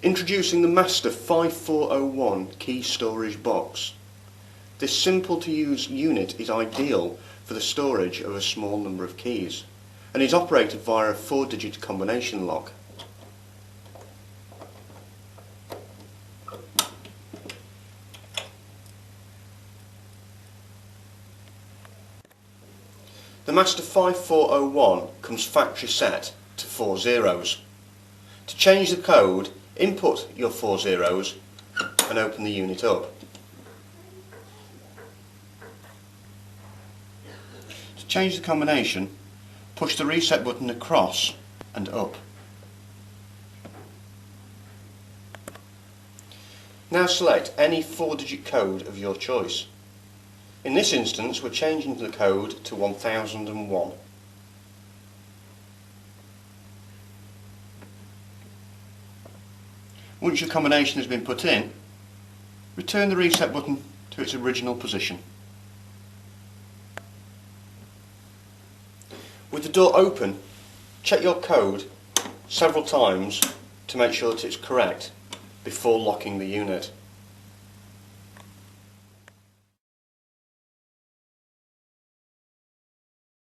Introducing the Master 5401 key storage box. This simple to use unit is ideal for the storage of a small number of keys and is operated via a 4-digit combination lock. The Master 5401 comes factory set to 4 zeros. To change the code, input your 4 zeros and open the unit up. To change the combination, push the reset button across and up. Now select any 4-digit code of your choice. In this instance, we're changing the code to 1001. Once your combination has been put in, return the reset button to its original position. With the door open, check your code several times to make sure that it's correct before locking the unit.